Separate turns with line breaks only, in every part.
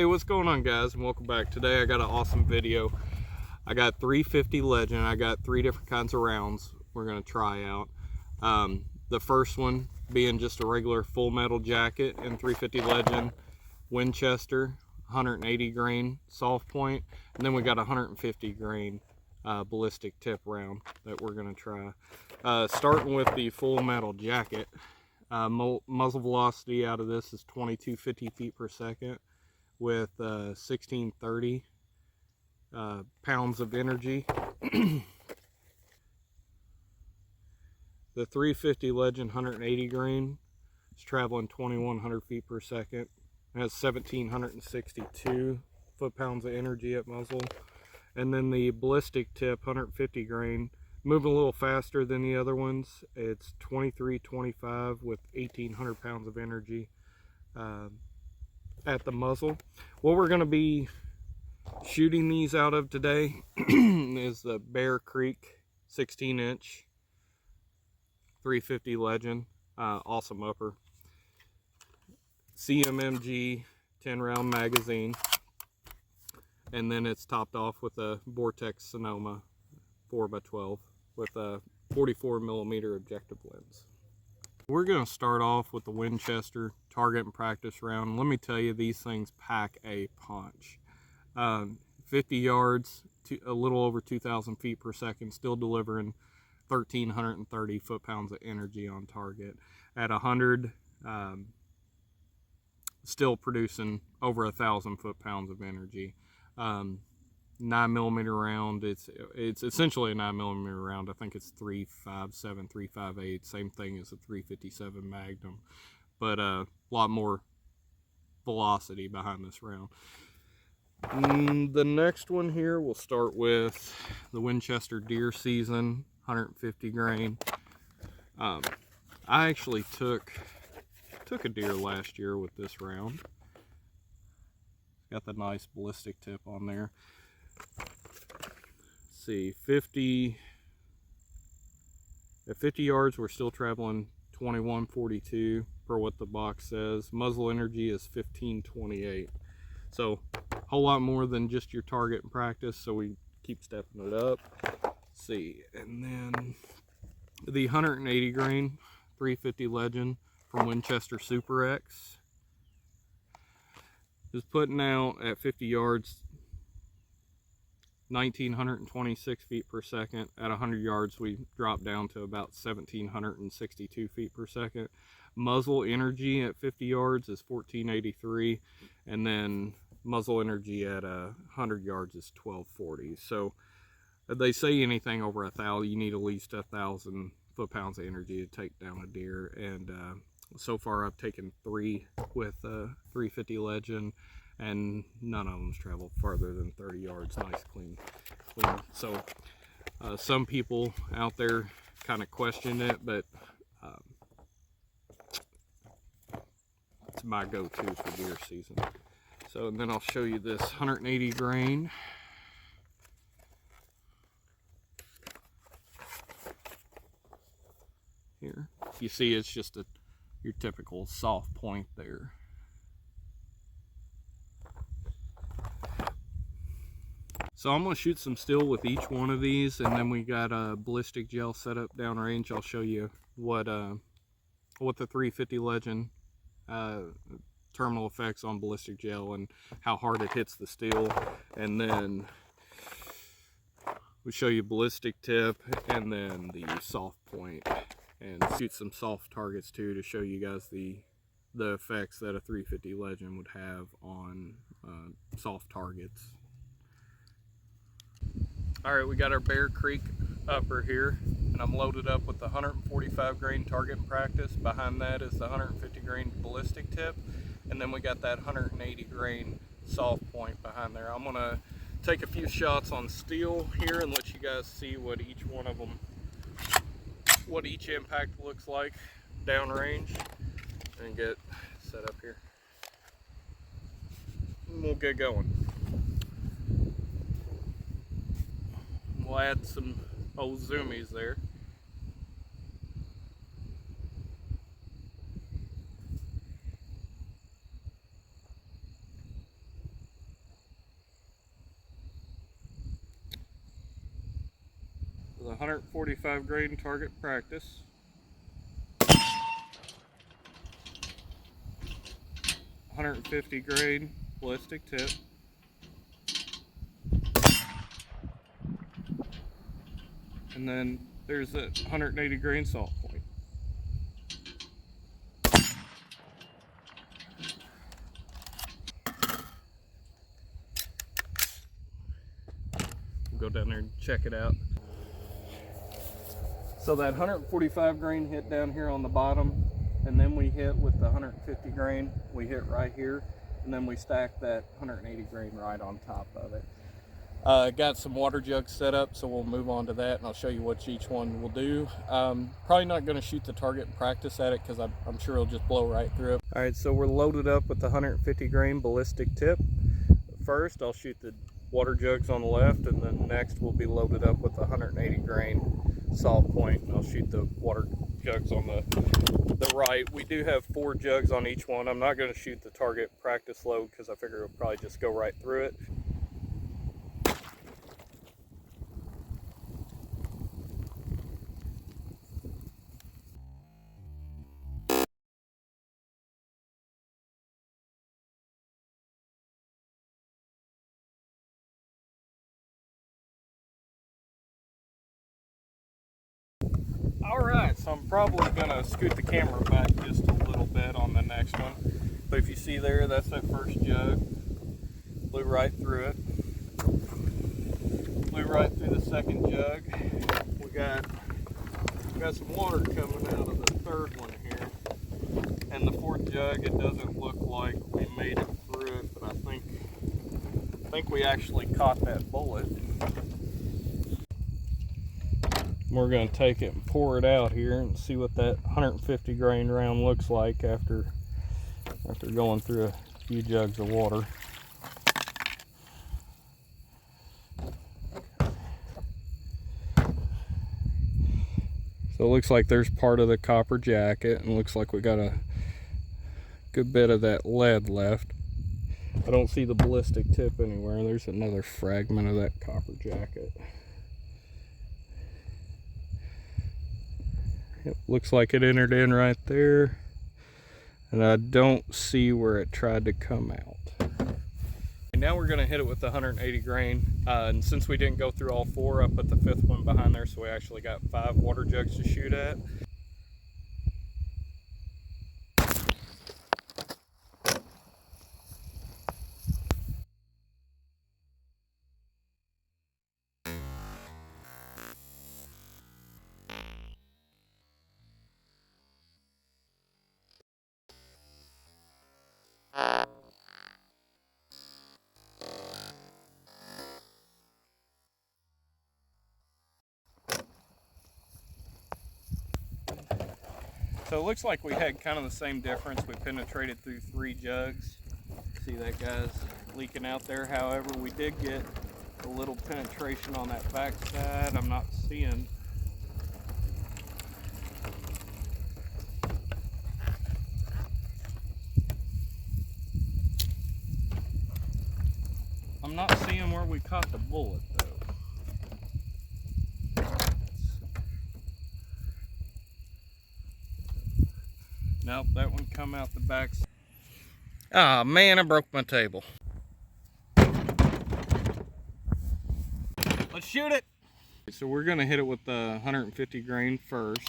Hey, what's going on, guys, and welcome back. Today I got an awesome video. I got 350 Legend. I got 3 different kinds of rounds we're going to try out. The first one being just a regular full metal jacket in 350 Legend, Winchester, 180 grain soft point, and then we got 150 grain ballistic tip round that we're going to try. Starting with the full metal jacket, muzzle velocity out of this is 2250 feet per second with 1630 pounds of energy. The 350 Legend 180 grain is traveling 2100 feet per second. It has 1762 foot-pounds of energy at muzzle. And then the ballistic tip 150 grain, moving a little faster than the other ones. It's 2325 with 1800 pounds of energy at the muzzle. What we're going to be shooting these out of today is the Bear Creek 16-inch 350 Legend, awesome upper, CMMG 10-round magazine, and then it's topped off with a Vortex Sonoma 4x12 with a 44mm objective lens. We're going to start off with the Winchester target and practice round. Let me tell you, these things pack a punch. 50 yards, a little over 2,000 feet per second, still delivering 1,330 foot-pounds of energy on target. At 100, still producing over 1,000 foot-pounds of energy. 9mm round, it's essentially a 9mm round. I think it's 3.57, 3.58, same thing as a 357 Magnum, but a lot more velocity behind this round. The next one here, we'll start with the Winchester Deer Season 150 grain. I actually took a deer last year with this round. Got the nice ballistic tip on there. Let's see, at 50 yards we're still traveling 2142 per what the box says. Muzzle energy is 1528, so a whole lot more than just your target in practice, so we keep stepping it up. Let's see, and then the 180 grain 350 Legend from Winchester Super X is putting out at 50 yards 1926 feet per second. At 100 yards we drop down to about 1762 feet per second. Muzzle energy at 50 yards is 1483, and then muzzle energy at 100 yards is 1240. So they say anything over 1,000, you need at least 1,000 foot-pounds of energy to take down a deer, and so far I've taken 3 with 350 Legend, and none of them's traveled farther than 30 yards. Nice clean. So some people out there kind of question it, but it's my go-to for deer season. So, and then I'll show you this 180 grain. Here, you see it's just your typical soft point there. So I'm going to shoot some still with each one of these, and then we got a ballistic gel set up downrange. I'll show you what the 350 Legend terminal effects on ballistic gel and how hard it hits the steel, and then we show you ballistic tip and then the soft point, and shoot some soft targets too to show you guys the effects that a 350 Legend would have on soft targets. Alright, we got our Bear Creek upper here, and I'm loaded up with the 145 grain target in practice. Behind that is the 150 grain ballistic tip, and then we got that 180 grain soft point behind there. I'm going to take a few shots on steel here and let you guys see what each one of them, what each impact looks like downrange, and get set up here. And we'll get going. We'll add some old zoomies there. 145 grain target practice. $150 grain ballistic tip. And then there's a 180 grain salt point. We'll go down there and check it out. So that 145 grain hit down here on the bottom, and then we hit with the 150 grain, we hit right here, and then we stack that 180 grain right on top of it. Got some water jugs set up, so we'll move on to that, and I'll show you what each one will do. Probably not going to shoot the target and practice at it, because I'm sure it'll just blow right through it. All right, so we're loaded up with the 150 grain ballistic tip. First, I'll shoot the water jugs on the left, and then next we'll be loaded up with the 180 grain salt point, and I'll shoot the water jugs on the right. We do have 4 jugs on each one. I'm not going to shoot the target practice load because I figure it'll probably just go right through it. Alright, so I'm probably going to scoot the camera back just a little bit on the next one. But if you see there, that's that first jug. Blew right through it. Blew right through the second jug. We got some water coming out of the third one here. And the fourth jug, it doesn't look like we made it through it, but I think we actually caught that bullet. We're going to take it and pour it out here and see what that 150 grain round looks like after going through a few jugs of water. So it looks like there's part of the copper jacket, and looks like we got a good bit of that lead left. I don't see the ballistic tip anywhere. There's another fragment of that copper jacket. It looks like it entered in right there, and I don't see where it tried to come out. And now we're going to hit it with the 180 grain, and since we didn't go through all 4, I put the 5th one behind there, so we actually got 5 water jugs to shoot at. So it looks like we had kind of the same difference. We penetrated through 3 jugs. See that guy's leaking out there. However, we did get a little penetration on that back side. I'm not seeing. I'm not seeing where we caught the bullet though. Nope, that one come out the back. Ah, man, I broke my table. Let's shoot it. So we're gonna hit it with the 150 grain first.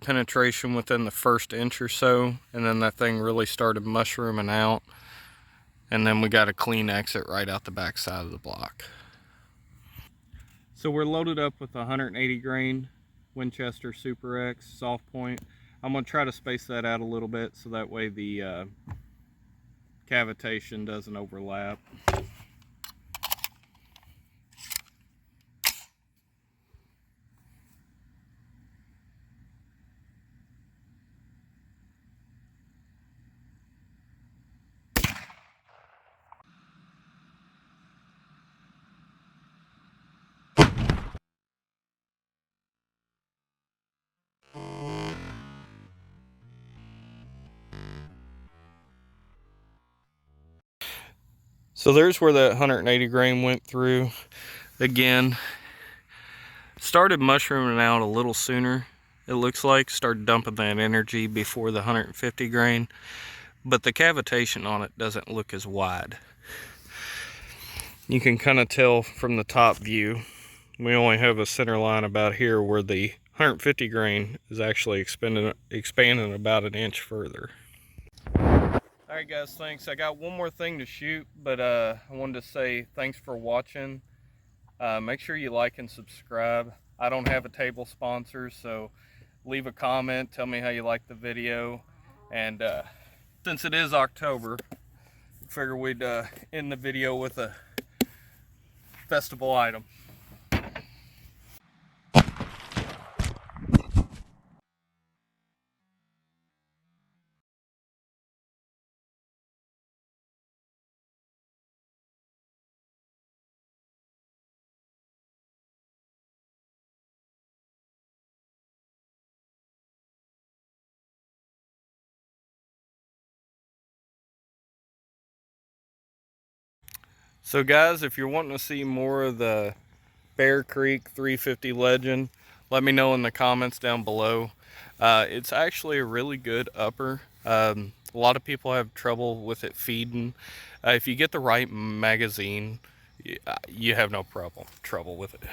Penetration within the first inch or so, and then that thing really started mushrooming out, and then we got a clean exit right out the back side of the block. So we're loaded up with 180 grain Winchester Super X soft point. I'm going to try to space that out a little bit so that way the cavitation doesn't overlap. So there's where that 180 grain went through. Again, started mushrooming out a little sooner, it looks like. Started dumping that energy before the 150 grain, but the cavitation on it doesn't look as wide. You can kind of tell from the top view. We only have a center line about here where the 150 grain is actually expanding about an inch further. Alright guys, thanks. I got one more thing to shoot, but I wanted to say thanks for watching. Make sure you like and subscribe. I don't have a table sponsor, so leave a comment, tell me how you like the video. And since it is October, I figured we'd end the video with a festival item. So guys, if you're wanting to see more of the Bear Creek 350 Legend, let me know in the comments down below. It's actually a really good upper. A lot of people have trouble with it feeding. If you get the right magazine, you have no trouble with it.